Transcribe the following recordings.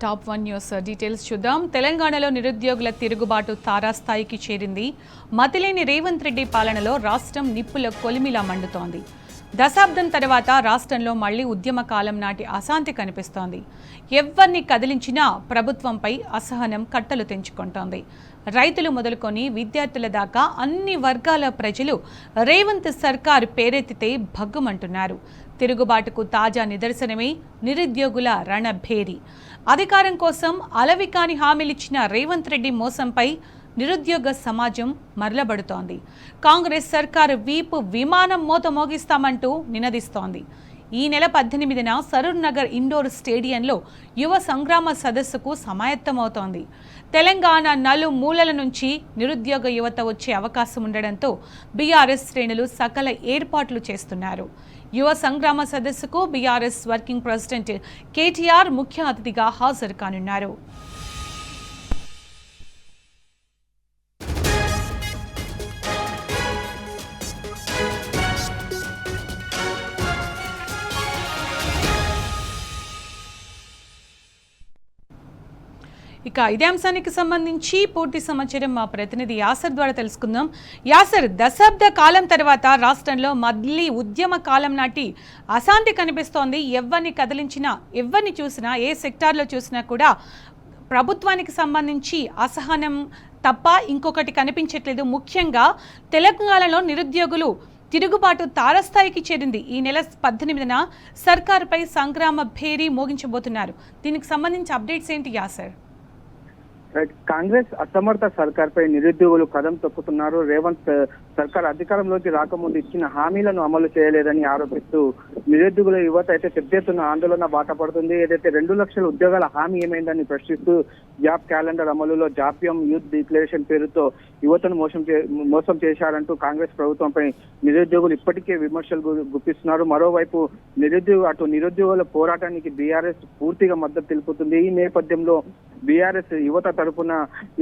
Top 1 news details చూద్దాం. తెలంగాణలో నిరుద్యోగుల తిరుగుబాటు తారాస్థాయికి చేరింది. మతిలేని రేవంత్ రెడ్డి పాలనలో రాష్ట్రం నిప్పుల కొలిమిలా మండుతోంది. దశాబ్దం తర్వాత రాష్ట్రంలో మళ్లీ ఉద్యమ కాలం నాటి అశాంతి కనిపిస్తోంది. ఎవరిని కదిలించినా ప్రభుత్వంపై అసహనం కట్టలు తెంచుకుంటోంది. రైతులు మొదలుకొని విద్యార్థుల దాకా అన్ని వర్గాల ప్రజలు రేవంత్ సర్కార్ పేరెత్తితే భగ్గుమంటున్నారు. తిరుగుబాటుకు తాజా నిదర్శనమే నిరుద్యోగుల రణభేరి. అధికారం కోసం అలవికాని హామీలిచ్చిన రేవంత్ రెడ్డి మోసంపై నిరుద్యోగ సమాజం మరలబడుతోంది. కాంగ్రెస్ సర్కారు వీపు విమానం మోత మోగిస్తామంటూ నినదిస్తోంది. ఈ నెల 18న సరూర్ నగర్ ఇండోర్ స్టేడియంలో యువ సంగ్రామ సదస్సుకు సమాయత్తమవుతోంది. తెలంగాణ నలుమూలల నుంచి నిరుద్యోగ యువత వచ్చే అవకాశం ఉండడంతో బీఆర్ఎస్ శ్రేణులు సకల ఏర్పాట్లు చేస్తున్నారు. యువ సంగ్రామ సదస్సుకు బీఆర్ఎస్ వర్కింగ్ ప్రెసిడెంట్ కేటీఆర్ ముఖ్య అతిథిగా హాజరు కానున్నారు. ఇక ఇదే అంశానికి సంబంధించి పూర్తి సమాచారం మా ప్రతినిధి యాసర్ ద్వారా తెలుసుకుందాం. యాసర్, దశాబ్ద కాలం తర్వాత రాష్ట్రంలో మళ్ళీ ఉద్యమ కాలం నాటి అశాంతి కనిపిస్తోంది. ఎవరిని కదిలించినా, ఎవరిని చూసినా, ఏ సెక్టార్లో చూసినా కూడా ప్రభుత్వానికి సంబంధించి అసహనం తప్ప ఇంకొకటి కనిపించట్లేదు. ముఖ్యంగా తెలంగాణలో నిరుద్యోగులు తిరుగుబాటు తారస్థాయికి చేరింది. ఈ నెల 18న సర్కారుపై సంగ్రామ భేరీ మోగించబోతున్నారు. దీనికి సంబంధించి అప్డేట్స్ ఏంటి యాసర్? కాంగ్రెస్ అసమర్థ సర్కార్ పై నిరుద్యోగులు కదం తొక్కుతున్నారు. రేవంత్ సర్కార్ అధికారంలోకి రాకముందు ఇచ్చిన హామీలను అమలు చేయలేదని ఆరోపిస్తూ నిరుద్యోగుల యువత అయితే పెద్ద ఎత్తున ఆందోళన బాట పడుతుంది. ఏదైతే 2 లక్షల ఉద్యోగాల హామీ ఏమైందని ప్రశ్నిస్తూ జాబ్ క్యాలెండర్ అమలులో జాప్యం, యూత్ డిక్లరేషన్ పేరుతో యువతను మోసం చేశారంటూ కాంగ్రెస్ ప్రభుత్వంపై నిరుద్యోగులు ఇప్పటికే విమర్శలు గుప్పిస్తున్నారు. మరోవైపు నిరుద్యోగుల పోరాటానికి బీఆర్ఎస్ పూర్తిగా మద్దతు తెలుపుతుంది. ఈ నేపథ్యంలో బీఆర్ఎస్ యువత తరపున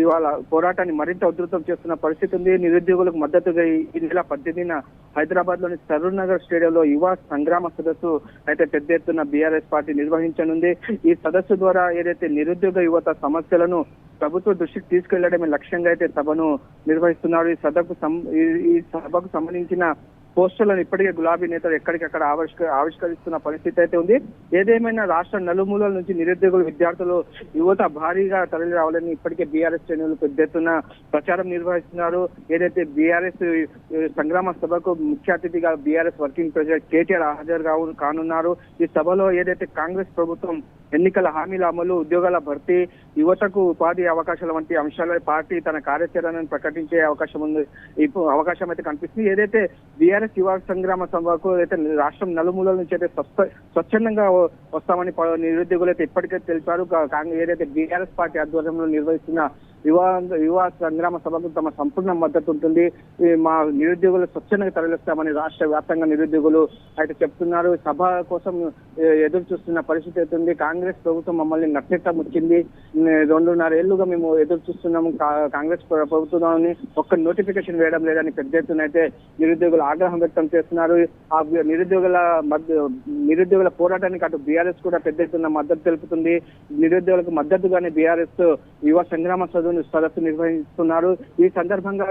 ఇవాళ పోరాటాన్ని మరింత ఉధృతం చేస్తున్న పరిస్థితి ఉంది. నిరుద్యోగులకు మద్దతుగా ఈ నెల 18న హైదరాబాద్ లోని సరూర్ నగర్ స్టేడియంలో యువ సంగ్రామ సదస్సు అయితే పెద్ద ఎత్తున బీఆర్ఎస్ పార్టీ నిర్వహించనుంది. ఈ సదస్సు ద్వారా ఏదైతే నిరుద్యోగ యువత సమస్యలను ప్రభుత్వ దృష్టికి తీసుకెళ్లడమే లక్ష్యంగా అయితే సభను నిర్వహిస్తున్నారు. ఈ సభకు సంబంధించిన పోస్టర్లను ఇప్పటికే గులాబీ నేతలు ఎక్కడికక్కడ ఆవిష్కరిస్తున్న పరిస్థితి అయితే ఉంది. ఏదేమైనా రాష్ట్ర నలుమూలల నుంచి నిరుద్యోగులు, విద్యార్థులు, యువత భారీగా తరలి రావాలని ఇప్పటికే బీఆర్ఎస్ శ్రేణులు పెద్ద ఎత్తున ప్రచారం నిర్వహిస్తున్నారు. ఏదైతే బీఆర్ఎస్ సంగ్రామ సభకు ముఖ్య అతిథిగా బీఆర్ఎస్ వర్కింగ్ ప్రెసిడెంట్ కేటీఆర్ హాజరు కానున్నారు. ఈ సభలో ఏదైతే కాంగ్రెస్ ప్రభుత్వం ఎన్నికల హామీల అమలు, ఉద్యోగాల భర్తీ, యువతకు ఉపాధి అవకాశాల వంటి అంశాలపై పార్టీ తన కార్యాచరణను ప్రకటించే అవకాశం అయితే కనిపిస్తుంది. ఏదైతే బీఆర్ఎస్ యువ సంగ్రామ సభకు అయితే రాష్ట్రం నలుమూలల నుంచి అయితే స్వచ్ఛందంగా వస్తామని నిరుద్యోగులు అయితే ఇప్పటికే తెలిపారు. ఏదైతే బీఆర్ఎస్ పార్టీ ఆధ్వర్యంలో నిర్వహిస్తున్న యువ సంగ్రామ సభకు తమ సంపూర్ణ మద్దతు ఉంటుంది. మా నిరుద్యోగులు స్వచ్ఛందంగా తరలిస్తామని రాష్ట్ర వ్యాప్తంగా నిరుద్యోగులు అయితే చెప్తున్నారు. సభ కోసం ఎదురు చూస్తున్న పరిస్థితి అవుతుంది. కాంగ్రెస్ ప్రభుత్వం మమ్మల్ని నట్టెట్ట ముచ్చింది. 2.5 ఏళ్లుగా మేము ఎదురు చూస్తున్నాము. కాంగ్రెస్ ప్రభుత్వాన్ని ఒక్క నోటిఫికేషన్ వేయడం లేదని పెద్ద ఎత్తున అయితే నిరుద్యోగులు ఆగ్రహం వ్యక్తం చేస్తున్నారు. ఆ నిరుద్యోగుల పోరాటానికి అటు బీఆర్ఎస్ కూడా పెద్ద ఎత్తున మద్దతు తెలుపుతుంది. నిరుద్యోగులకు మద్దతుగానే బీఆర్ఎస్ యువ సంగ్రామ సదస్సు నిర్వహిస్తున్నారు. ఈ సందర్భంగా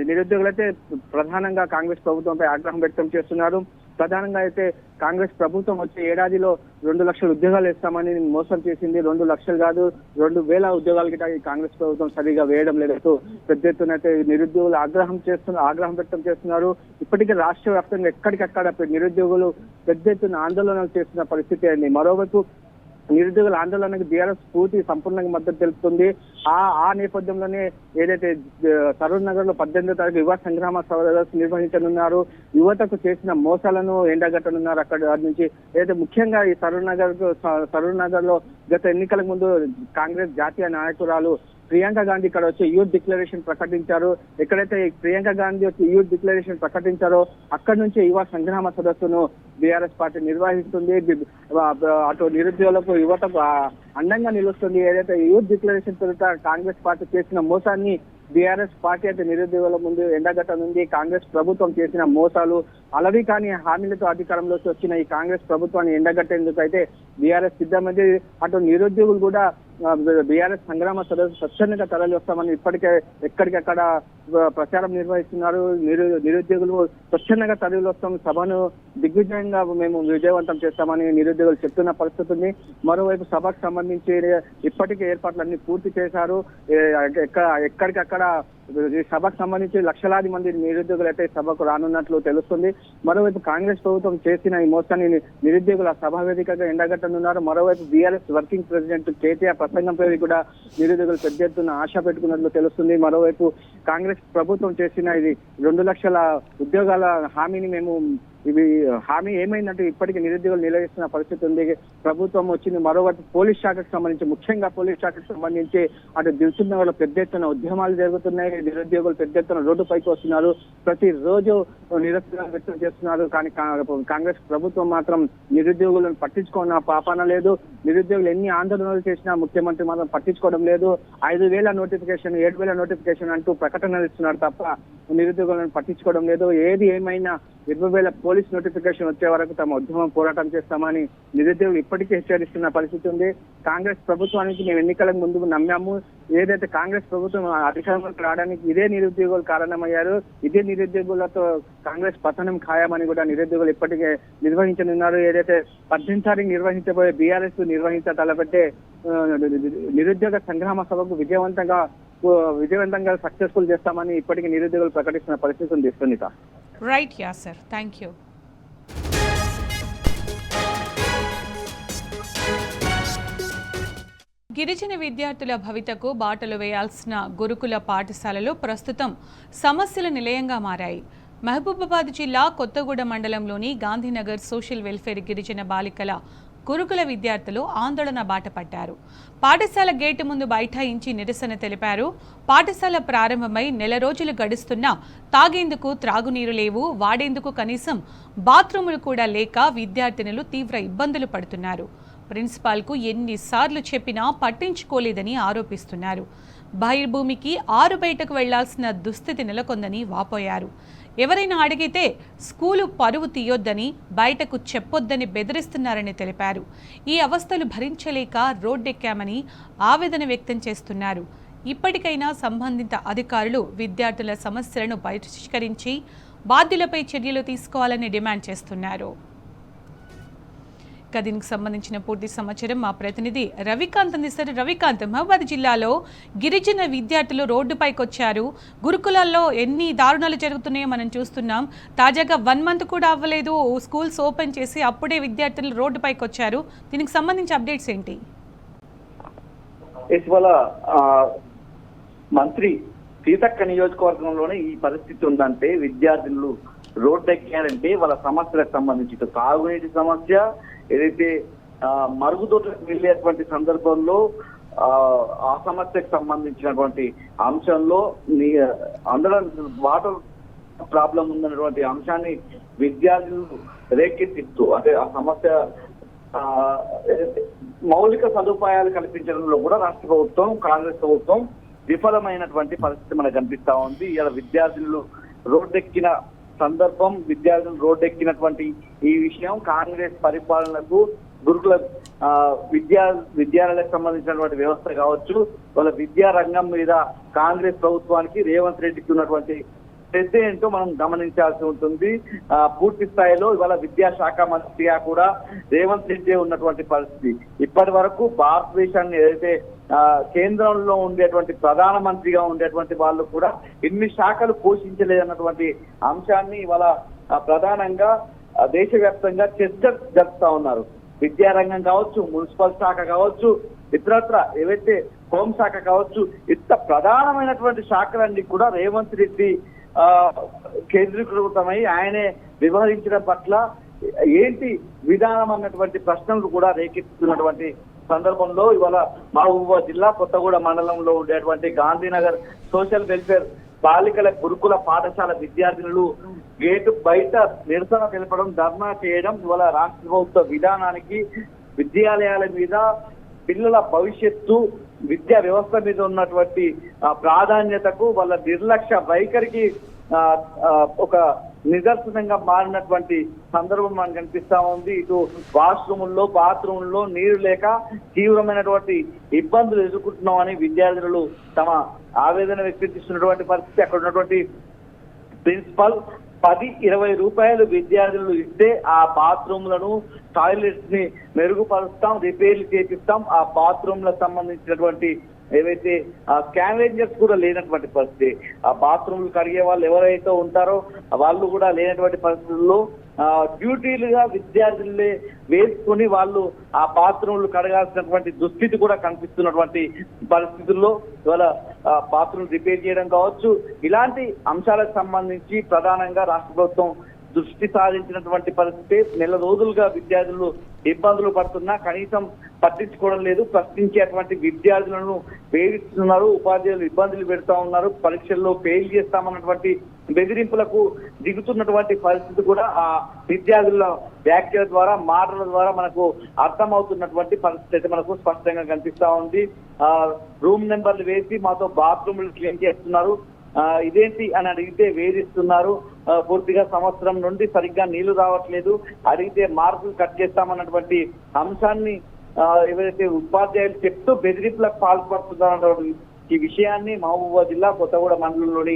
నిరుద్యోగులైతే ప్రధానంగా కాంగ్రెస్ ప్రభుత్వంపై ఆగ్రహం వ్యక్తం చేస్తున్నారు. ప్రధానంగా అయితే కాంగ్రెస్ ప్రభుత్వం వచ్చే ఏడాదిలో 2 లక్షల ఉద్యోగాలు ఇస్తామని మోసం చేసింది. 2 లక్షలు కాదు, 2,000 ఉద్యోగాలు గిట్ట ఈ కాంగ్రెస్ ప్రభుత్వం సరిగా వేయడం లేదు. పెద్ద ఎత్తున అయితే నిరుద్యోగులు ఆగ్రహం వ్యక్తం చేస్తున్నారు. ఇప్పటికే రాష్ట్ర వ్యాప్తంగా ఎక్కడికక్కడ నిరుద్యోగులు పెద్ద ఎత్తున ఆందోళనలు చేస్తున్న పరిస్థితి అయింది. మరోవైపు నిరుద్యోగుల ఆందోళనకు బీఆర్ఎస్ పూర్తి సంపూర్ణంగా మద్దతు తెలుపుతుంది. ఆ నేపథ్యంలోనే ఏదైతే సరూర్ నగర్ లో 18వ తారీఖు యువ సంగ్రామ సదస్సు నిర్వహించనున్నారు. యువతకు చేసిన మోసాలను ఎండగట్టనున్నారు. అక్కడ నుంచి ఏదైతే ముఖ్యంగా ఈ సరూర్ నగర్ లో గత ఎన్నికల ముందు కాంగ్రెస్ జాతీయ నాయకురాలు ప్రియాంక గాంధీ ఇక్కడ వచ్చి యూత్ డిక్లరేషన్ ప్రకటించారు. ఎక్కడైతే ప్రియాంక గాంధీ వచ్చి యూత్ డిక్లరేషన్ ప్రకటించారో అక్కడి నుంచి యువ సంగ్రామ సదస్సును బీఆర్ఎస్ పార్టీ నిర్వహిస్తుంది. అటు నిరుద్యోగులకు, యువతకు అండంగా నిలుస్తుంది. ఏదైతే యూత్ డిక్లరేషన్ పేరిట కాంగ్రెస్ పార్టీ చేసిన మోసాన్ని బీఆర్ఎస్ పార్టీ అయితే నిరుద్యోగుల ముందు ఎండగట్టనుంది. కాంగ్రెస్ ప్రభుత్వం చేసిన మోసాలు, అలవి కానీ హామీలతో అధికారంలోకి వచ్చిన ఈ కాంగ్రెస్ ప్రభుత్వాన్ని ఎండగట్టేందుకు అయితే బీఆర్ఎస్ సిద్ధమైంది. అటు నిరుద్యోగులు కూడా బీఆర్ఎస్ సంగ్రామ సదస్సు స్వచ్ఛందంగా తరలి వస్తామని ఇప్పటికే ఎక్కడికక్కడ ప్రచారం నిర్వహిస్తున్నారు. నిరుద్యోగులు స్వచ్ఛందంగా తరలి వస్తాం, సభను దిగ్విజయంగా మేము విజయవంతం చేస్తామని నిరుద్యోగులు చెప్తున్న పరిస్థితి ఉంది. మరోవైపు సభకు సంబంధించి ఇప్పటికే ఏర్పాట్లన్నీ పూర్తి చేశారు. ఎక్కడికక్కడ ఈ సభకు సంబంధించి లక్షలాది మంది నిరుద్యోగులు అయితే సభకు రానున్నట్లు తెలుస్తుంది. మరోవైపు కాంగ్రెస్ ప్రభుత్వం చేసిన ఈ మోసాన్ని నిరుద్యోగుల సభా వేదికగా ఎండగట్టనున్నారు. మరోవైపు బీఆర్ఎస్ వర్కింగ్ ప్రెసిడెంట్ కేటీఆర్ ప్రసంగంపై కూడా నిరుద్యోగులు పెద్ద ఎత్తున ఆశ పెట్టుకున్నట్లు తెలుస్తుంది. మరోవైపు కాంగ్రెస్ ప్రభుత్వం చేసిన ఇది 2 లక్షల ఉద్యోగాల హామీని మేము హామీ ఏమైందంటే ఇప్పటికీ నిరుద్యోగులు నిలదీస్తున్న పరిస్థితి ఉంది. ప్రభుత్వం వచ్చింది. మరోవైపు పోలీస్ శాఖకు సంబంధించి, ముఖ్యంగా పోలీస్ శాఖకు సంబంధించి అటు దిల్సుఖ్ నగర్ లో పెద్ద ఎత్తున ఉద్యమాలు జరుగుతున్నాయి. నిరుద్యోగులు పెద్ద ఎత్తున రోడ్డుపైకి వస్తున్నారు. ప్రతిరోజు నిరుద్యోగం వ్యక్తం చేస్తున్నారు. కానీ కాంగ్రెస్ ప్రభుత్వం మాత్రం నిరుద్యోగులను పట్టించుకున్న పాపాన లేదు. నిరుద్యోగులు ఎన్ని ఆందోళనలు చేసినా ముఖ్యమంత్రి మాత్రం పట్టించుకోవడం లేదు. 5,000 నోటిఫికేషన్, 7,000 నోటిఫికేషన్ అంటూ ప్రకటనలు ఇస్తున్నారు తప్ప నిరుద్యోగులను పట్టించుకోవడం లేదు. ఏది ఏమైనా 20,000 పోలీస్ నోటిఫికేషన్ వచ్చే వరకు తమ ఉద్యమం పోరాటం చేస్తామని నిరుద్యోగులు ఇప్పటికే హెచ్చరిస్తున్న పరిస్థితి ఉంది. కాంగ్రెస్ ప్రభుత్వానికి మేము ఎన్నికలకు ముందు నమ్మాము. ఏదైతే కాంగ్రెస్ ప్రభుత్వం అధికారంలోకి రావడానికి ఇదే నిరుద్యోగులు కారణమయ్యారు. ఇదే నిరుద్యోగులతో కాంగ్రెస్ పతనం ఖాయమని కూడా నిరుద్యోగులు ఇప్పటికే నిర్వహించనున్నారు. ఏదైతే 18వ తారీఖు నిర్వహించబోయే బీఆర్ఎస్ తలపెట్టే నిరుద్యోగ సంగ్రామ సభకు విజయవంతంగా సక్సెస్ఫుల్ చేస్తామని ఇప్పటికీ నిరుద్యోగులు ప్రకటిస్తున్న పరిస్థితి ఉంది. Sunita. Right, yeah sir, thank you. గిరిజన విద్యార్థుల భవితకు బాటలు వేయాల్సిన గురుకుల పాఠశాలలు ప్రస్తుతం సమస్యల నిలయంగా మారాయి. మహబూబాబాద్ జిల్లా కొత్తగూడ మండలంలోని గాంధీనగర్ సోషల్ వెల్ఫేర్ గిరిజన బాలికల గురుకుల విద్యార్థులు ఆందోళన బాట పట్టారు. పాఠశాల గేటు ముందు బైఠాయించి నిరసన తెలిపారు. పాఠశాల ప్రారంభమై నెల రోజులు గడుస్తున్నా తాగేందుకు త్రాగునీరు లేవు, వాడేందుకు కనీసం బాత్రూములు కూడా లేక విద్యార్థినులు తీవ్ర ఇబ్బందులు పడుతున్నారు. ప్రిన్సిపాల్కు ఎన్నిసార్లు చెప్పినా పట్టించుకోలేదని ఆరోపిస్తున్నారు. బహిర్భూమికి బయటకు వెళ్లాల్సిన దుస్థితి నెలకొందని వాపోయారు. ఎవరైనా అడిగితే స్కూలు పరువు తీయొద్దని, బయటకు చెప్పొద్దని బెదిరిస్తున్నారని తెలిపారు. ఈ అవస్థలు భరించలేక రోడ్డెక్కామని ఆవేదన వ్యక్తం చేస్తున్నారు. ఇప్పటికైనా సంబంధిత అధికారులు విద్యార్థుల సమస్యలను పరిష్కరించి బాధ్యులపై చర్యలు తీసుకోవాలని డిమాండ్ చేస్తున్నారు. దీనికి సంబంధించిన పూర్తి సమాచారం మా ప్రతినిధి రవికాంత్ అందిస్తారు. రవికాంత్, మహబూబాబాద్ జిల్లాలో గిరిజన విద్యార్థులు రోడ్డుపైకి వచ్చారు. గురుకులాల్లో ఎన్ని దారుణాలు జరుగుతున్నాయో మనం చూస్తున్నాం. తాజాగా 1 మంత్ కూడా అవ్వలేదు స్కూల్స్ ఓపెన్ చేసి, అప్పుడే విద్యార్థులు రోడ్డుపైకి వచ్చారు. దీనికి సంబంధించి అప్డేట్స్ ఏంటి? ఇటీవల మంత్రి సీతక్క నియోజకవర్గంలోనే ఈ పరిస్థితి ఉందంటే విద్యార్థులు రోడ్డు ఎక్కారంటే వాళ్ళ సమస్యలకు సంబంధించి తాగునీటి సమస్య, ఏదైతే మరుగుదొడ్లకు వెళ్ళేటువంటి సందర్భంలో ఆ సమస్యకు సంబంధించినటువంటి అంశంలో అందరం వాటర్ ప్రాబ్లం ఉందన్నటువంటి అంశాన్ని విద్యార్థులు రేకెత్తిస్తూ, అంటే ఆ సమస్య మౌలిక సదుపాయాలు కల్పించడంలో కూడా రాష్ట్ర ప్రభుత్వం, కాంగ్రెస్ ప్రభుత్వం విఫలమైనటువంటి పరిస్థితి మనకు కనిపిస్తా ఉంది. ఇలా విద్యార్థులు రోడ్డెక్కిన సందర్భం, విద్యార్థులు రోడ్డెక్కినటువంటి ఈ విషయం కాంగ్రెస్ పరిపాలనకు, గురుకుల విద్యాలయాలకు సంబంధించినటువంటి వ్యవస్థ కావచ్చు, వాళ్ళ విద్యా రంగం మీద కాంగ్రెస్ ప్రభుత్వానికి రేవంత్ రెడ్డికి ఉన్నటువంటి శ్రద్ధ ఏంటో మనం గమనించాల్సి ఉంటుంది. పూర్తి స్థాయిలో ఇవాళ విద్యాశాఖ మంత్రిగా కూడా రేవంత్ రెడ్డి ఉన్నటువంటి పరిస్థితి. ఇప్పటి వరకు భారతదేశాన్ని ఏదైతే కేంద్రంలో ఉండేటువంటి ప్రధానమంత్రిగా ఉండేటువంటి వాళ్ళు కూడా ఎన్ని శాఖలు పోషించలేదన్నటువంటి అంశాన్ని ఇవాళ ప్రధానంగా దేశవ్యాప్తంగా చర్చ జరుపుతా ఉన్నారు. విద్యారంగం కావచ్చు, మున్సిపల్ శాఖ కావచ్చు, ఇతరత్ర ఏవైతే హోంశాఖ కావచ్చు, ఇంత ప్రధానమైనటువంటి శాఖలన్నీ కూడా రేవంత్ రెడ్డి కేంద్రీకృతమై ఆయనే వ్యవహరించడం పట్ల ఏంటి విధానం అన్నటువంటి ప్రశ్నలు కూడా రేకెత్తుతున్నటువంటి సందర్భంలో ఇవాళ మహబూబాబాద్ జిల్లా కొత్తగూడ మండలంలో ఉండేటువంటి గాంధీనగర్ సోషల్ వెల్ఫేర్ బాలికల గురుకుల పాఠశాల విద్యార్థినులు గేటు బయట నిరసన తెలపడం, ధర్నా చేయడం ఇవాళ రాష్ట్ర ప్రభుత్వ విధానానికి, విద్యాలయాల మీద పిల్లల భవిష్యత్తు విద్యా వ్యవస్థ మీద ఉన్నటువంటి ప్రాధాన్యతకు వాళ్ళ నిర్లక్ష్య వైఖరికి ఒక నిదర్శనంగా మారినటువంటి సందర్భం మనకు కనిపిస్తా ఉంది. ఇటు వాష్రూముల్లో బాత్రూంలో నీరు లేక తీవ్రమైనటువంటి ఇబ్బందులు ఎదుర్కొంటున్నామని విద్యార్థులు తమ ఆవేదన వ్యక్తపరుస్తున్నటువంటి పరిస్థితి. అక్కడ ఉన్నటువంటి ప్రిన్సిపల్ 10-20 రూపాయలు విద్యార్థులు ఇస్తే ఆ బాత్రూమ్లను టాయిలెట్స్ ని మెరుగుపరుస్తాం, రిపేర్లు చేపిస్తాం. ఆ బాత్రూమ్లకు సంబంధించినటువంటి ఏవైతే స్కావెంజర్స్ కూడా లేనటువంటి పరిస్థితి. ఆ బాత్రూమ్లు కడిగే వాళ్ళు ఎవరైతే ఉంటారో వాళ్ళు కూడా లేనటువంటి పరిస్థితుల్లో డ్యూటీలుగా విద్యార్థులే వేసుకుని వాళ్ళు ఆ బాత్రూమ్లు కడగాల్సినటువంటి దుస్థితి కూడా కనిపిస్తున్నటువంటి పరిస్థితుల్లో ఇవాళ బాత్రూమ్ రిపేర్ చేయడం కావచ్చు, ఇలాంటి అంశాలకు సంబంధించి ప్రధానంగా రాష్ట్ర ప్రభుత్వం దృష్టి సాధించినటువంటి పరిస్థితి. నెల రోజులుగా విద్యార్థులు ఇబ్బందులు పడుతున్నా కనీసం పట్టించుకోవడం లేదు. ప్రశ్నించేటువంటి విద్యార్థులను వేధిస్తున్నారు, ఉపాధ్యాయులు ఇబ్బందులు పెడతా ఉన్నారు, పరీక్షల్లో ఫెయిల్ చేస్తామన్నటువంటి బెదిరింపులకు దిగుతున్నటువంటి పరిస్థితి కూడా ఆ విద్యార్థుల వ్యాఖ్యల ద్వారా మాటల ద్వారా మనకు అర్థమవుతున్నటువంటి పరిస్థితి అయితే మనకు స్పష్టంగా కనిపిస్తా ఉంది. రూమ్ నెంబర్లు వేసి మాతో బాత్రూమ్లు క్లీన్ చేస్తున్నారు, ఇదేంటి అని అడిగితే వేధిస్తున్నారు, పూర్తిగా సంవత్సరం నుండి సరిగ్గా నీళ్లు రావట్లేదు, అడిగితే మార్కులు కట్ చేస్తామన్నటువంటి అంశాన్ని ఎవరైతే ఉపాధ్యాయులు చెప్తూ బెదిరింపులకు పాల్పడుతున్నారన్నటువంటి ఈ విషయాన్ని మహబూబాబాద్ జిల్లా కొత్తగూడ మండలంలోని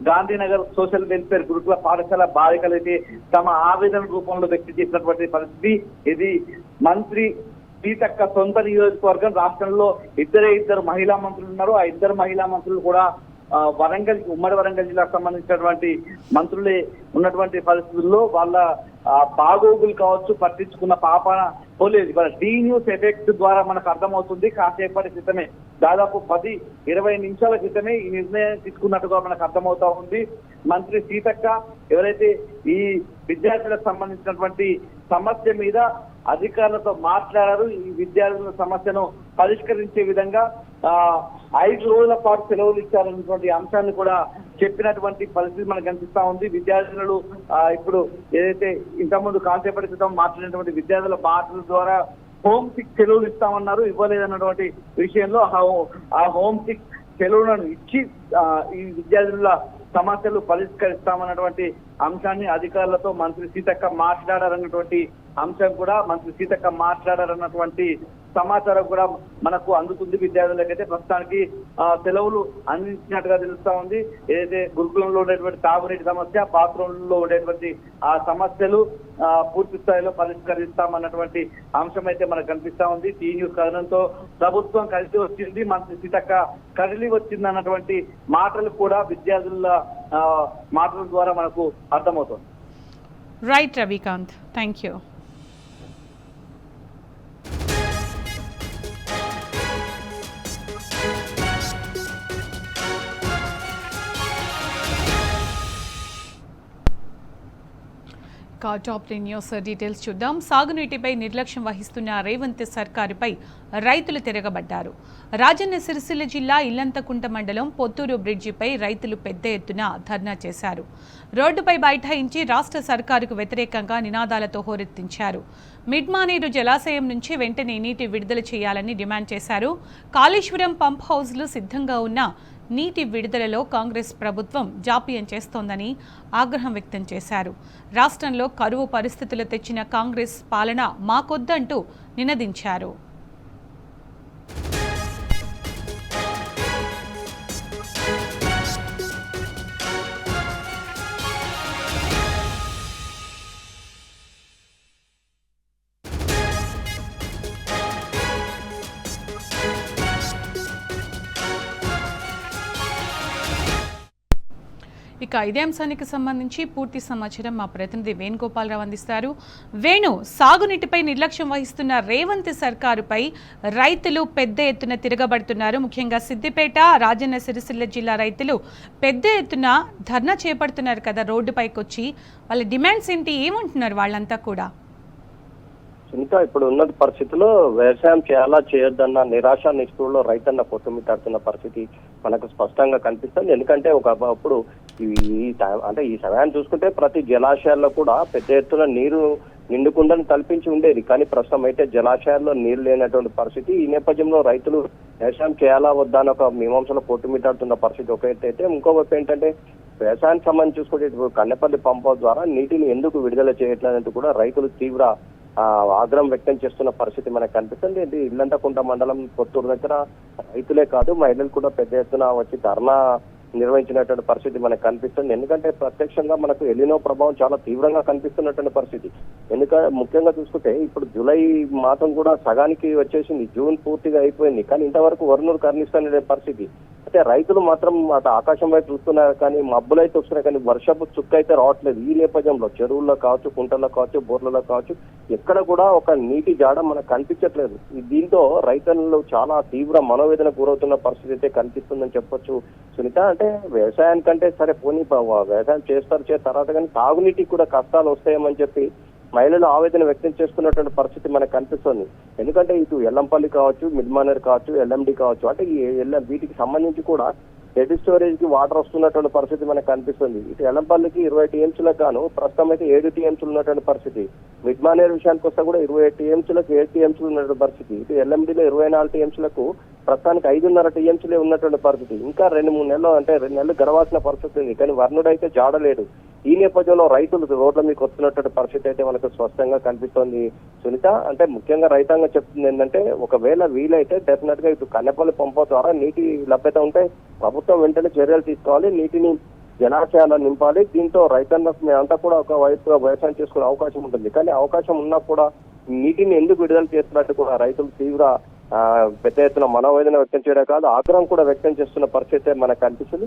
గాంధీనగర్ సోషల్ వెల్ఫేర్ గురుకుల పాఠశాల బాలికలు అయితే తమ ఆవేదన రూపంలో వ్యక్తం చేసినటువంటి పరిస్థితి. ఇది మంత్రి సీతక్క సొంత నియోజకవర్గం. రాష్ట్రంలో ఇద్దరు మహిళా మంత్రులు ఉన్నారు. ఆ ఇద్దరు మహిళా మంత్రులు కూడా ఉమ్మడి వరంగల్ జిల్లాకు సంబంధించినటువంటి మంత్రులే ఉన్నటువంటి పరిస్థితుల్లో వాళ్ళ బాగోగులు కావచ్చు పట్టించుకున్న పాపన పోలేదు. ఇవాళ డి న్యూస్ ఎఫెక్ట్ ద్వారా మనకు అర్థమవుతుంది. కాసేపటి క్రితమే దాదాపు 10-20 నిమిషాల క్రితమే ఈ నిర్ణయం తీసుకున్నట్టుగా మనకు అర్థమవుతా ఉంది. మంత్రి సీతక్క ఎవరైతే ఈ విద్యార్థులకు సంబంధించినటువంటి సమస్య మీద అధికారులతో మాట్లాడారు, ఈ విద్యార్థుల సమస్యను పరిష్కరించే విధంగా 5 రోజుల పాటు సెలవులు ఇచ్చారన్నటువంటి అంశాన్ని కూడా చెప్పినటువంటి పరిస్థితి మనకు కనిపిస్తా ఉంది. విద్యార్థులు ఇప్పుడు ఏదైతే ఇంతకుముందు కాసేపటి క్రితం మాట్లాడినటువంటి విద్యార్థుల మాటల ద్వారా హోమ్ సిక్ సెలవులు ఇస్తామన్నారు, ఇవ్వలేదన్నటువంటి విషయంలో ఆ హోమ్ సిక్ సెలవులను ఇచ్చి ఈ విద్యార్థుల సమస్యలు పరిష్కరిస్తామన్నటువంటి అంశాన్ని అధికారులతో మంత్రి సీతక్క మాట్లాడారన్నటువంటి అంశం కూడా మంత్రి సీతక్క మాట్లాడారన్నటువంటి సమాచారం కూడా మనకు అందుతుంది. విద్యార్థులకైతే ప్రస్తుతానికి సెలవులు అందించినట్టుగా తెలుస్తా ఉంది. ఏదైతే గురుకులంలో ఉండేటువంటి తాగునీటి సమస్య, బాత్రూంలో ఉండేటువంటి ఆ సమస్యలు పూర్తి స్థాయిలో పరిష్కరిస్తామన్నటువంటి అంశం అయితే మనకు కనిపిస్తా ఉంది. టీ న్యూస్ కథనంతో ప్రభుత్వం కలిసి వచ్చింది, మంత్రి సీతక్క కదిలి వచ్చింది అన్నటువంటి మాటలు కూడా విద్యార్థుల మాటల ద్వారా మనకు అర్థమవుతుంది. Right Ravikant, thank you. Top 10 news details చూద్దాం. సాగునీటిపై నిర్లక్ష్యం వహిస్తున్న రేవంత్ సర్కారుపై రైతులు తిరగబడ్డారు. రాజన్న సిరిసిల్ల జిల్లా ఇల్లంతకుంట మండలం పొత్తూరు బ్రిడ్జిపై రైతులు పెద్ద ఎత్తున ధర్నా చేశారు. రోడ్డుపై బైఠాయించి రాష్ట్ర సర్కారుకు వ్యతిరేకంగా నినాదాలతో హోరెత్తించారు. మిడ్మానేరు జలాశయం నుంచి వెంటనే నీటి విడుదల చేయాలని డిమాండ్ చేశారు. కాళేశ్వరం పంప్ హౌజ్లు సిద్ధంగా ఉన్న నీటి విడుదలలో కాంగ్రెస్ ప్రభుత్వం జాప్యం చేస్తోందని ఆగ్రహం వ్యక్తం చేశారు. రాష్ట్రంలో కరువు పరిస్థితులు తెచ్చిన కాంగ్రెస్ పాలన మాకొద్దంటూ నినదించారు. ఇక ఇదే అంశానికి సంబంధించి పూర్తి సమాచారం మా ప్రతినిధి వేణుగోపాలరావు అందిస్తారు. వేణు, సాగునీటిపై నిర్లక్ష్యం వహిస్తున్న రేవంత్ సర్కారుపై రైతులు పెద్ద ఎత్తున తిరగబడుతున్నారు. ముఖ్యంగా సిద్దిపేట, రాజన్న సిరిసిల్ల జిల్లా రైతులు పెద్ద ఎత్తున ధర్నా చేపడుతున్నారు కదా రోడ్డుపైకి వచ్చి. వాళ్ళ డిమాండ్స్ ఏంటి, ఏమంటున్నారు వాళ్ళంతా కూడా? ఇంకా ఇప్పుడు ఉన్న పరిస్థితిలో వ్యవసాయం చేయాలా చేయొద్దన్న నిరాశ నిష్ఠూరులో రైతన్న కొట్టుమిట్టాడుతున్న పరిస్థితి మనకు స్పష్టంగా కనిపిస్తుంది. ఎందుకంటే ఒకప్పుడు ఈ సమయాన్ని చూసుకుంటే ప్రతి జలాశయాల్లో కూడా పెద్ద ఎత్తున నీరు నిండుకుండని కల్పించి ఉండేది. కానీ ప్రస్తుతం అయితే జలాశయాల్లో నీళ్లు లేనటువంటి పరిస్థితి. ఈ నేపథ్యంలో రైతులు వ్యవసాయం చేయాలా వద్దా అని ఒక మీమాంసలో కొట్టుమిట్టాడుతున్న పరిస్థితి ఒక ఎత్తు అయితే, ఇంకోవైపు ఏంటంటే వ్యవసాయానికి సంబంధించి చూసుకుంటే కన్నెపల్లి పంప్ ద్వారా నీటిని ఎందుకు విడుదల చేయట్లేదంటూ కూడా రైతులు తీవ్ర ఆగ్రహం వ్యక్తం చేస్తున్న పరిస్థితి మనకు కనిపిస్తుంది. ఇది ఇల్లంతకుంట మండలం కొత్తూరు దగ్గర రైతులే కాదు మహిళలు కూడా పెద్ద ఎత్తున వచ్చి ధర్నా నిర్వహించినటువంటి పరిస్థితి మనకు కనిపిస్తుంది. ఎందుకంటే ప్రత్యక్షంగా మనకు ఎలినో ప్రభావం చాలా తీవ్రంగా కనిపిస్తున్నటువంటి పరిస్థితి. ఎందుకంటే ముఖ్యంగా చూసుకుంటే ఇప్పుడు జూలై మాసం కూడా సగానికి వచ్చేసింది, జూన్ పూర్తిగా అయిపోయింది, కానీ ఇంతవరకు వరుణుడు కరుణిస్తున్న పరిస్థితి. అయితే రైతులు మాత్రం అటు ఆకాశం వైపు చూస్తున్నారు కానీ మబ్బులు అయితే వస్తున్నాయి కానీ వర్షపు చుక్క అయితే రావట్లేదు. ఈ నేపథ్యంలో చెరువుల్లో కావచ్చు, కుంటల్లో కావచ్చు, బోర్లలో కావచ్చు ఎక్కడ కూడా ఒక నీటి జాడ మనకు కనిపించట్లేదు. దీంతో రైతులు చాలా తీవ్ర మనోవేదన గురవుతున్న పరిస్థితి అయితే కనిపిస్తుందని చెప్పొచ్చు సునీత. అంటే వ్యవసాయానికంటే సరే పోనీ వ్యవసాయం చేస్తారు తర్వాత కానీ తాగునీటికి కూడా కష్టాలు వస్తాయేమని చెప్పి మహిళలు ఆవేదన వ్యక్తం చేస్తున్నటువంటి పరిస్థితి మనకు కనిపిస్తుంది. ఎందుకంటే ఇటు ఎల్లంపల్లి కావచ్చు, మిడ్మానర్ కావచ్చు, ఎల్ఎండి కావచ్చు, అంటే ఈ వీటికి సంబంధించి కూడా డెడ్ స్టోరేజ్ కి వాటర్ వస్తున్నటువంటి పరిస్థితి మనకు కనిపిస్తుంది. ఇటు ఎల్లంపల్లికి 20 టీఎంసీలకు గాను ప్రస్తుతం అయితే 7 టీఎంసీలు ఉన్నటువంటి పరిస్థితి. మిడ్మానేర్ విషయానికి వస్తే కూడా 20 టీఎంసీలకు 7 టీఎంసీలు ఉన్నటువంటి పరిస్థితి. ఇటు ఎల్ఎండిలో 24 టీఎంసీలకు ప్రస్తుతానికి 5.5 టీఎంసీలే ఉన్నటువంటి పరిస్థితి. ఇంకా 2-3 నెలలు అంటే 2 నెలలు గడవాల్సిన పరిస్థితి ఉంది, కానీ వర్ణుడు అయితే జాడలేడు. ఈ నేపథ్యంలో రైతులు రోడ్ల మీకు వస్తున్నటువంటి పరిస్థితి అయితే మనకు స్పష్టంగా కనిపిస్తోంది సునీత. అంటే ముఖ్యంగా రైతాంగం చెప్తుంది ఏంటంటే ఒకవేళ వీలైతే డెఫినెట్ గా ఇటు కన్నెపల్లి పంప ద్వారా నీటి లభ్యత ఉంటే ప్రభుత్వం వెంటనే చర్యలు తీసుకోవాలి, నీటిని జలాశయాలను నింపాలి. దీంతో రైతాంగం మేమంతా కూడా ఒక వైపుగా వ్యవసాయం చేసుకునే అవకాశం ఉంటుంది. కానీ అవకాశం ఉన్నా కూడా నీటిని ఎందుకు విడుదల చేస్తున్నట్టు కూడా రైతులు తీవ్ర పెద్ద ఎత్తున మనోవేదన వ్యక్తం చేయడం కాదు ఆగ్రహం కూడా వ్యక్తం చేస్తున్న పరిస్థితి మనకు కనిపిస్తుంది.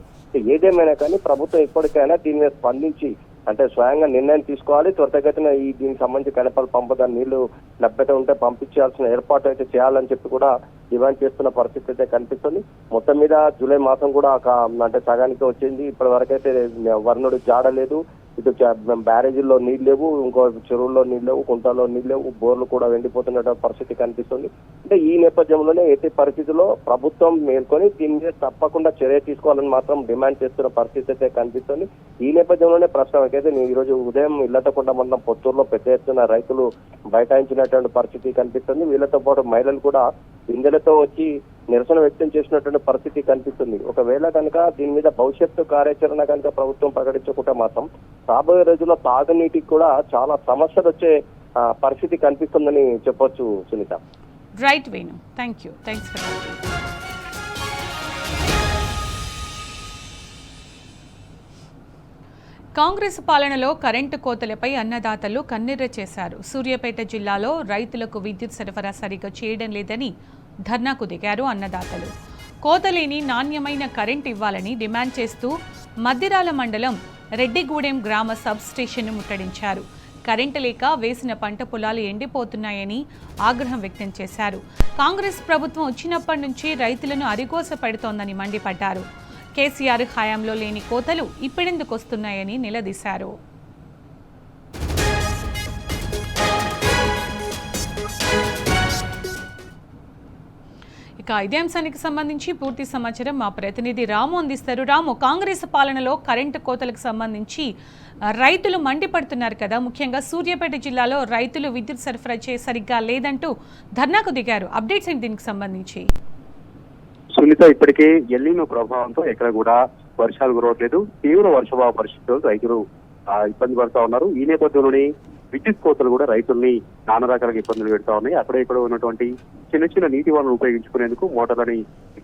ఏదేమైనా కానీ ప్రభుత్వం ఇప్పటికైనా దీని మీద స్పందించి అంటే స్వయంగా నిర్ణయం తీసుకోవాలి. త్వరితగతిన దీనికి సంబంధించి కనపల్లి పంపదా నీళ్లు లభ్యత ఉంటే పంపించాల్సిన ఏర్పాటు అయితే చేయాలని చెప్పి కూడా డిమాండ్ చేస్తున్న పరిస్థితి అయితే కనిపిస్తుంది. మొత్తం మీద జూలై మాసం కూడా అంటే సగానికి వచ్చింది. ఇప్పటి వరకైతే వర్ణుడు జాడలేదు. ఇటు బ్యారేజీల్లో నీళ్ళు లేవు, ఇంకో చెరువుల్లో నీళ్ళు లేవు, కుంటల్లో నీళ్ళు లేవు, బోర్లు కూడా వెండిపోతున్న పరిస్థితి కనిపిస్తుంది. అంటే ఈ నేపథ్యంలోనే ఎట్టి పరిస్థితుల్లో ప్రభుత్వం మేల్కొని దీని మీద తప్పకుండా చర్య తీసుకోవాలని మాత్రం డిమాండ్ చేస్తున్న పరిస్థితి అయితే కనిపిస్తుంది. ఈ నేపథ్యంలోనే ప్రస్తుతానికైతే ఈ రోజు ఉదయం ఇళ్లతకుంట మండలం పొత్తూరులో పెద్ద ఎత్తున రైతులు బైఠాయించినటువంటి పరిస్థితి కనిపిస్తుంది. వీళ్ళతో పాటు మహిళలు కూడా బిందెలతో వచ్చి నిరసన వ్యక్తం చేసినటువంటి పరిస్థితి కనిపిస్తుంది. ఒకవేళ కనుక దీని మీద భవిష్యత్తు కార్యాచరణ కనుక ప్రభుత్వం ప్రకటించకుండా మాత్రం రాబోయే రోజుల్లో తాగునీటికి కూడా చాలా సమస్యలు వచ్చే పరిస్థితి కనిపిస్తుందని చెప్పొచ్చు Sunita. Right Venu, thanks for Congress పాలనలో కరెంటు కోతలపై అన్నదాతలు కన్నెర్ర చేశారు. సూర్యాపేట జిల్లాలో రైతులకు విద్యుత్ సరఫరా సరిగా చేయడం లేదని ధర్నాకు దిగారు అన్నదాతలు. కోతలేని నాణ్యమైన కరెంట్ ఇవ్వాలని డిమాండ్ చేస్తూ మద్దిరాల మండలం రెడ్డిగూడెం గ్రామ సబ్ స్టేషన్ను ముట్టడించారు. కరెంటు లేక వేసిన పంట పొలాలు ఎండిపోతున్నాయని ఆగ్రహం వ్యక్తం చేశారు. కాంగ్రెస్ ప్రభుత్వం వచ్చినప్పటి నుంచి రైతులను అరిగోస పెడుతోందని మండిపడ్డారు. కేసీఆర్ హయాంలో లేని కోతలు ఇప్పుడెందుకు వస్తున్నాయని నిలదీశారు. ఇక ఇదే అంశానికి సంబంధించి పూర్తి సమాచారం మా ప్రతినిధి రాము అందిస్తారు. రాము, కాంగ్రెస్ పాలనలో కరెంటు కోతలకు సంబంధించి రైతులు మండిపడుతున్నారు కదా, ముఖ్యంగా సూర్యాపేట జిల్లాలో రైతులు విద్యుత్ సరఫరా సరిగ్గా లేదంటూ ధర్నాకు దిగారు. అప్డేట్స్ ఏంటి దీనికి సంబంధించి? సునీత, ఇప్పటికే ఎల్లినో ప్రభావంతో ఎక్కడ కూడా వర్షాలు కురవట్లేదు. తీవ్ర వర్షాభావ పరిస్థితుల్లో రైతులు ఇబ్బంది పడుతూ ఉన్నారు. ఈ నేపథ్యంలోనే విద్యుత్ కోతలు కూడా రైతుల్ని నానా రకాలుగా ఇబ్బందులు పెడతా ఉన్నాయి. అక్కడ ఇక్కడ ఉన్నటువంటి చిన్న చిన్న నీటి వనరులు ఉపయోగించుకునేందుకు మోటార్లని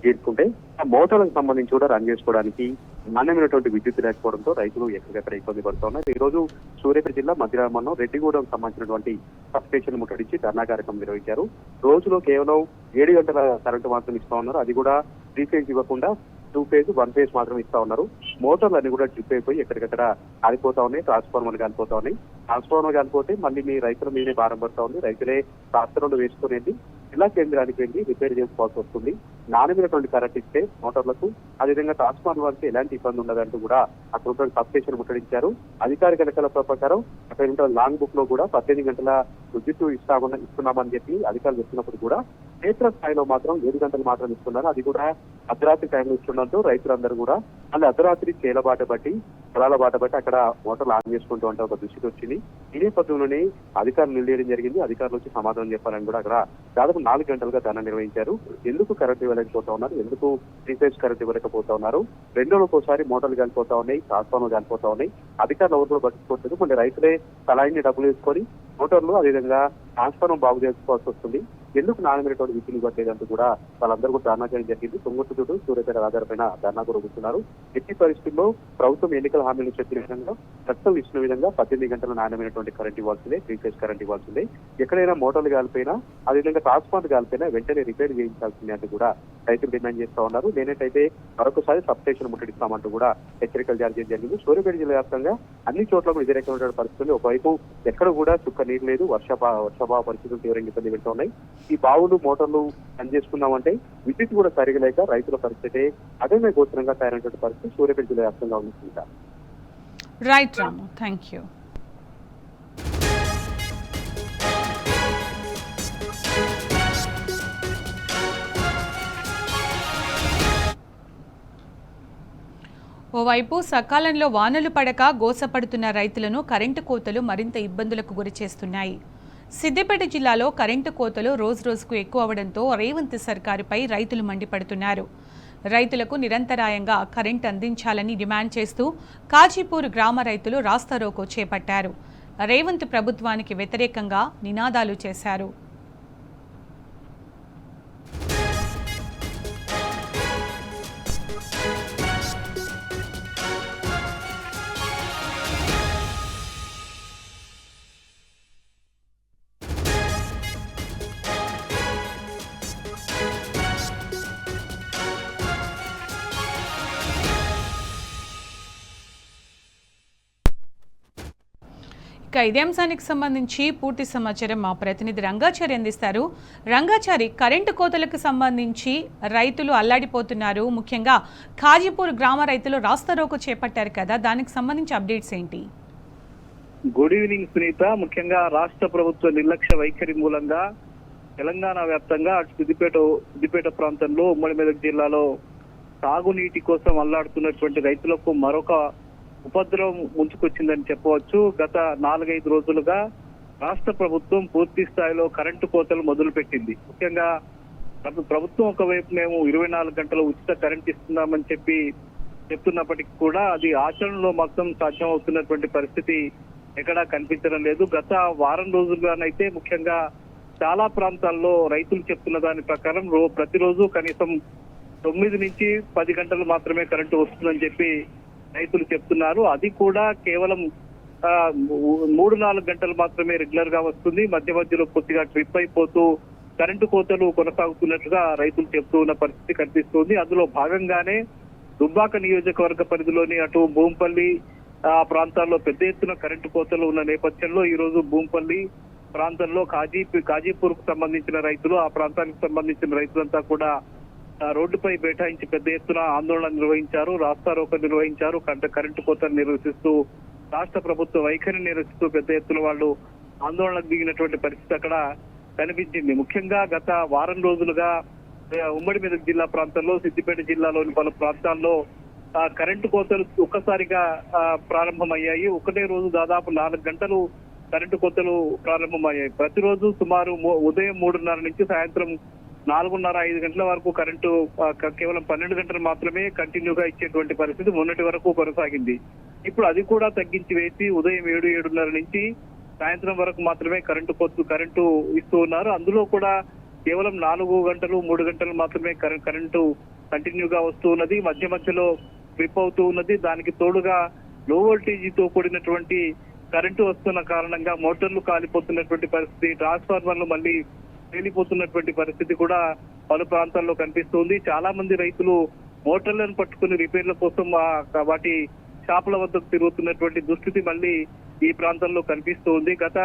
చేసుకుంటే ఆ మోటార్లకు సంబంధించి కూడా రన్ చేసుకోవడానికి నాణ్యమైనటువంటి విద్యుత్ లేకపోవడంతో రైతులు ఎక్కడికక్కడ ఇబ్బంది పడుతూ ఉన్నారు. ఈ రోజు సూర్యాపేట జిల్లా మద్దిరాల మండలం రెడ్డిగూడెం సంబంధించినటువంటి సబ్ స్టేషన్ ముట్టడించి ధర్నా కార్యక్రమం నిర్వహించారు. రోజులో కేవలం 7 గంటల కరెంటు మాత్రం ఇస్తా ఉన్నారు. అది కూడా 3 ఫేజ్ ఇవ్వకుండా 2 ఫేజ్ 1 ఫేజ్ మాత్రం ఇస్తా ఉన్నారు. మోటార్లు అన్ని కూడా డ్రిప్ అయిపోయి ఎక్కడికక్కడ ఆరిపోతా ఉన్నాయి. ట్రాన్స్ఫార్మర్ కాలిపోతా ఉన్నాయి. ట్రాన్స్ఫార్మర్ కాలిపోతే మళ్ళీ మీ రైతుల మీదే భారం పడతా ఉంది. రైతులే ట్రాక్టర్లు వేసుకునేది జిల్లా కేంద్రానికి వెళ్ళి రిపేర్ చేసుకోవాల్సి వస్తుంది. నాణ్యమైనటువంటి కరెంట్ ఇస్తే మోటార్లకు, అదేవిధంగా ట్రాన్స్ఫార్మర్ వరకు ఎలాంటి ఇబ్బంది ఉండదంటూ కూడా అక్కడ సబ్ స్టేషన్ ముట్టడించారు. అధికారిక లెక్కల ప్రకారం అక్కడ లాంగ్ బుక్ లో కూడా 18 గంటల విద్యుత్ ఇస్తున్నామని చెప్పి అధికారులు చెప్తున్నప్పుడు కూడా క్షేత్రస్థాయిలో మాత్రం 7 గంటలు మాత్రం ఇస్తున్నారు. అది కూడా అర్ధరాత్రి టైంలో ఇస్తుండడంతో రైతులందరూ కూడా మళ్ళీ అర్ధరాత్రి చేల బాట బట్టి పొలాల బాట బట్టి అక్కడ మోటార్లు ఆన్ చేసుకుంటూ అంటే ఒక దృష్టికి వచ్చింది. ఈ నేపథ్యంలోనే అధికారులు నిలదీయడం జరిగింది. అధికారులు వచ్చి సమాధానం చెప్పాలని కూడా అక్కడ దాదాపు 4 గంటలుగా ధర్నా నిర్వహించారు. ఎందుకు కరెంట్ ఇవ్వలేకపోతా ఉన్నారు, ఎందుకు రీసెర్చ్ కరెంట్ ఇవ్వలేకపోతా ఉన్నారు, 2 రోజులకు ఒకసారి మోటార్లు కాలిపోతా ఉన్నాయి, ట్రాన్స్ఫార్మర్ కాలిపోతా ఉన్నాయి, అధికారులు ఎవరు కూడా పట్టించుకోవట్లేదు. మళ్ళీ రైతులే తలాయిని డబ్బులు వేసుకొని మోటార్లు అదేవిధంగా ట్రాన్స్ఫార్మర్ బాగు చేసుకోవాల్సి వస్తుంది. ఎందుకు నాణ్యమైనటువంటి విద్యుత్ ఇవ్వట్లేదంటూ కూడా వాళ్ళందరూ కూడా ధర్నా చేయడం జరిగింది. తుంగతుడు సూర్యపేట ఆధారపైన ధర్నా కూడా కూర్చున్నారు. ఎట్టి పరిస్థితుల్లో ప్రభుత్వం ఎన్నికల హామీలు చెప్పిన విధంగా చట్టం ఇచ్చిన విధంగా 18 గంటల నాణ్యమైనటువంటి కరెంట్ ఇవ్వాల్సిందే, రీఛార్జ్ కరెంట్ ఇవ్వాల్సిందే. ఎక్కడైనా మోటార్లు కాలిపోయినా అదేవిధంగా ట్రాన్స్ఫార్మర్ కాలిపోయినా వెంటనే రిపేర్ చేయించాల్సిందే అంటూ కూడా రైతులు డిమాండ్ చేస్తా ఉన్నారు. లేనట్టయితే మరొకసారి సబ్స్టేషన్ ముట్టడిస్తామంటూ కూడా హెచ్చరికలు జారీ చేయడం జరిగింది. సూర్యాపేట జిల్లా వ్యాప్తంగా అన్ని చోట్ల కూడా ఇదే రకమైన పరిస్థితులు. ఒకవైపు ఎక్కడ కూడా చుక్క నీరు లేదు, వర్షాభావ పరిస్థితులు తీవ్రంగా ఇబ్బంది పెడుతూ ఉన్నాయి. ఈ బావులు మోటార్లు పనిచేసుకున్నామంటే విద్యుత్ కూడా సరిగా లేక రైతుల పరిస్థితి అదే గోచరంగా తయారైనటువంటి పరిస్థితి సూర్యాపేట జిల్లా వ్యాప్తంగా ఉంది. Right Ramu, thank you. ఓవైపు సకాలంలో వానలు పడక గోసపడుతున్న రైతులను కరెంటు కోతలు మరింత ఇబ్బందులకు గురిచేస్తున్నాయి. సిద్దిపేట జిల్లాలో కరెంటు కోతలు రోజురోజుకు ఎక్కువ అవడంతో రేవంత్ సర్కారుపై రైతులు మండిపడుతున్నారు. రైతులకు నిరంతరాయంగా కరెంటు అందించాలని డిమాండ్ చేస్తూ కాజీపూర్ గ్రామ రైతులు రాస్తారోకో చేపట్టారు. రేవంత్ ప్రభుత్వానికి వ్యతిరేకంగా నినాదాలు చేశారు. ఇక ఇదే అంశానికి సంబంధించి పూర్తి సమాచారం మా ప్రతినిధి రంగాచారి అందిస్తారు. రంగాచారి, కరెంటు కోతలకు సంబంధించి రైతులు అల్లాడిపోతున్నారు. ముఖ్యంగా ఖాజీపూర్ గ్రామ రైతులు రాస్తారోకో చేపట్టారు కదా, దానికి సంబంధించి అప్డేట్స్ ఏంటి? Good evening Sunita. ముఖ్యంగా రాష్ట్ర ప్రభుత్వ నిర్లక్ష్య వైఖరి మూలంగా తెలంగాణ వ్యాప్తంగా సిద్దిపేట ప్రాంతంలో ఉమ్మడి మెదక్ జిల్లాలో తాగునీటి కోసం అల్లాడుతున్నటువంటి రైతులకు మరొక ఉపద్రవం ముంచుకొచ్చిందని చెప్పవచ్చు. గత 4-5 రోజులుగా రాష్ట్ర ప్రభుత్వం పూర్తి స్థాయిలో కరెంటు కోతలు మొదలుపెట్టింది. ముఖ్యంగా ప్రభుత్వం ఒకవైపు మేము 24 గంటలు ఉచిత కరెంట్ ఇస్తున్నామని చెప్తున్నప్పటికీ కూడా అది ఆచరణలో మొత్తం సాధ్యం అవుతున్నటువంటి పరిస్థితి ఎక్కడా కనిపించడం లేదు. గత వారం రోజులుగానైతే ముఖ్యంగా చాలా ప్రాంతాల్లో రైతులు చెప్తున్న దాని ప్రకారం ప్రతిరోజు కనీసం 9 నుంచి 10 గంటలు మాత్రమే కరెంటు వస్తుందని చెప్పి రైతులు చెప్తున్నారు. అది కూడా కేవలం 3-4 గంటలు మాత్రమే రెగ్యులర్ గా వస్తుంది. మధ్య మధ్యలో కొద్దిగా ట్రిప్ అయిపోతూ కరెంటు కోతలు కొనసాగుతున్నట్లుగా రైతులు చెప్తూ ఉన్న పరిస్థితి కనిపిస్తుంది. అందులో భాగంగానే దుబ్బాక నియోజకవర్గ పరిధిలోని అటు భూంపల్లి ఆ ప్రాంతాల్లో పెద్ద ఎత్తున కరెంటు కోతలు ఉన్న నేపథ్యంలో ఈ రోజు భూంపల్లి ప్రాంతంలో కాజీపూర్ కు సంబంధించిన రైతులు, ఆ ప్రాంతానికి సంబంధించిన రైతులంతా కూడా రోడ్డుపై బైఠాయించి పెద్ద ఎత్తున ఆందోళన నిర్వహించారు, రాస్తారోకో నిర్వహించారు. కరెంటు కోతలు నిరసిస్తూ రాష్ట్ర ప్రభుత్వ వైఖరిని నిరసిస్తూ పెద్ద ఎత్తున వాళ్ళు ఆందోళనకు దిగినటువంటి పరిస్థితి అక్కడ కనిపించింది. ముఖ్యంగా గత వారం రోజులుగా ఉమ్మడి మెదక్ జిల్లా ప్రాంతంలో, సిద్దిపేట జిల్లాలోని పలు ప్రాంతాల్లో కరెంటు కోతలు ఒక్కసారిగా ప్రారంభమయ్యాయి. ఒకటే రోజు దాదాపు 4 గంటలు కరెంటు కోతలు ప్రారంభమయ్యాయి. ప్రతిరోజు సుమారు ఉదయం 3:30 నుంచి సాయంత్రం 4:30-5 గంటల వరకు కరెంటు కేవలం 12 గంటలు మాత్రమే కంటిన్యూగా ఇచ్చేటువంటి పరిస్థితి మొన్నటి వరకు కొనసాగింది. ఇప్పుడు అది కూడా తగ్గించి వేసి ఉదయం 7-7:30 నుంచి సాయంత్రం వరకు మాత్రమే కరెంటు ఇస్తూ ఉన్నారు. అందులో కూడా కేవలం 4 గంటలు 3 గంటలు మాత్రమే కరెంటు కంటిన్యూగా వస్తూ ఉన్నది. మధ్య మధ్యలో ట్రిప్ అవుతూ ఉన్నది. దానికి తోడుగా లో వోల్టేజీతో కూడినటువంటి కరెంటు వస్తున్న కారణంగా మోటార్లు కాలిపోతున్నటువంటి పరిస్థితి, ట్రాన్స్ఫార్మర్లు మళ్ళీ పేలిపోతున్నటువంటి పరిస్థితి కూడా పలు ప్రాంతాల్లో కనిపిస్తుంది. చాలా మంది రైతులు మోటార్లను పట్టుకుని రిపేర్ల కోసం వాటి షాపుల వద్దకు తిరుగుతున్నటువంటి దుస్థితి మళ్ళీ ఈ ప్రాంతంలో కనిపిస్తుంది. గత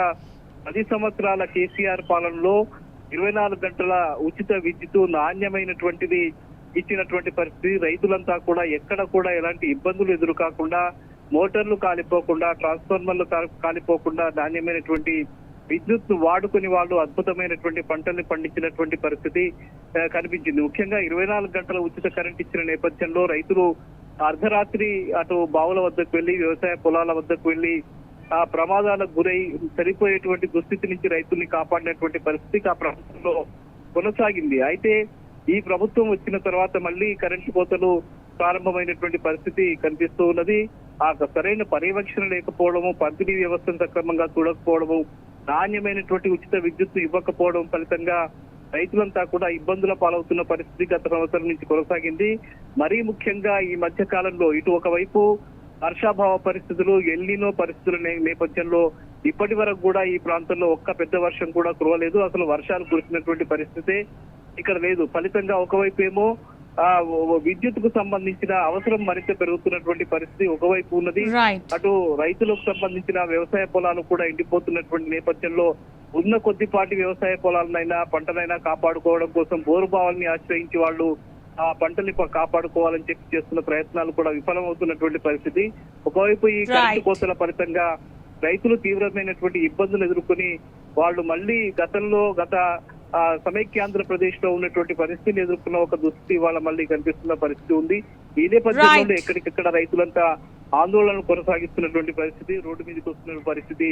10 సంవత్సరాల కేసీఆర్ పాలనలో 24 గంటల ఉచిత విద్యుత్ నాణ్యమైనటువంటిది ఇచ్చినటువంటి పరిస్థితి. రైతులంతా కూడా ఎక్కడ కూడా ఎలాంటి ఇబ్బందులు ఎదురుకాకుండా, మోటార్లు కాలిపోకుండా, ట్రాన్స్ఫార్మర్లు కాలిపోకుండా నాణ్యమైనటువంటి విద్యుత్ వాడుకొని వాళ్ళు అద్భుతమైనటువంటి పంటల్ని పండించినటువంటి పరిస్థితి కనిపించింది. ముఖ్యంగా 24 గంటల ఉచిత కరెంట్ ఇచ్చిన నేపథ్యంలో రైతులు అర్ధరాత్రి అటు బావుల వద్దకు వెళ్లి వ్యవసాయ పొలాల వద్దకు వెళ్లి ఆ ప్రమాదాలకు గురై చనిపోయేటువంటి దుస్థితి నుంచి రైతుల్ని కాపాడినటువంటి పరిస్థితి ఆ ప్రభుత్వంలో కొనసాగింది. అయితే ఈ ప్రభుత్వం వచ్చిన తర్వాత మళ్ళీ కరెంటు కోతలు ప్రారంభమైనటువంటి పరిస్థితి కనిపిస్తూ ఉన్నది. ఆ సరైన పర్యవేక్షణ లేకపోవడము, పంపిణీ వ్యవస్థను సక్రమంగా చూడకపోవడము, నాణ్యమైనటువంటి ఉచిత విద్యుత్ ఇవ్వకపోవడం ఫలితంగా రైతులంతా కూడా ఇబ్బందుల పాలవుతున్న పరిస్థితి గత సంవత్సరం నుంచి కొనసాగింది. మరీ ముఖ్యంగా ఈ మధ్య కాలంలో ఇటు ఒకవైపు వర్షాభావ పరిస్థితులు, ఎల్నినో పరిస్థితుల నేపథ్యంలో ఇప్పటి వరకు కూడా ఈ ప్రాంతంలో ఒక్క పెద్ద వర్షం కూడా కురవలేదు. అసలు వర్షాలు కురిసినటువంటి పరిస్థితే ఇక్కడ లేదు. ఫలితంగా ఒకవైపు ఏమో విద్యుత్ కు సంబంధించిన అవసరం మరింత పెరుగుతున్నటువంటి పరిస్థితి ఒకవైపు ఉన్నది. అటు రైతులకు సంబంధించిన వ్యవసాయ పొలాలు కూడా ఎండిపోతున్నటువంటి నేపథ్యంలో ఉన్న కొద్దిపాటి వ్యవసాయ పొలాలనైనా పంటనైనా కాపాడుకోవడం కోసం బోరుబావుల్ని ఆశ్రయించి వాళ్ళు ఆ పంటని కాపాడుకోవాలని చెప్పి చేస్తున్న ప్రయత్నాలు కూడా విఫలమవుతున్నటువంటి పరిస్థితి. ఒకవైపు ఈ కరెంటు కోతల ఫలితంగా రైతులు తీవ్రమైనటువంటి ఇబ్బందులు ఎదుర్కొని వాళ్ళు మళ్ళీ గత సమైక్యాంధ్రప్రదేశ్ లో ఉన్నటువంటి పరిస్థితిని ఎదుర్కొన్న ఒక దుస్థితి వాళ్ళ మళ్ళీ కనిపిస్తున్న పరిస్థితి ఉంది. ఈ నేపథ్యంలో ఎక్కడికెక్కడ రైతులంతా ఆందోళనలు కొనసాగిస్తున్నటువంటి పరిస్థితి, రోడ్డు మీదకి వస్తున్న పరిస్థితి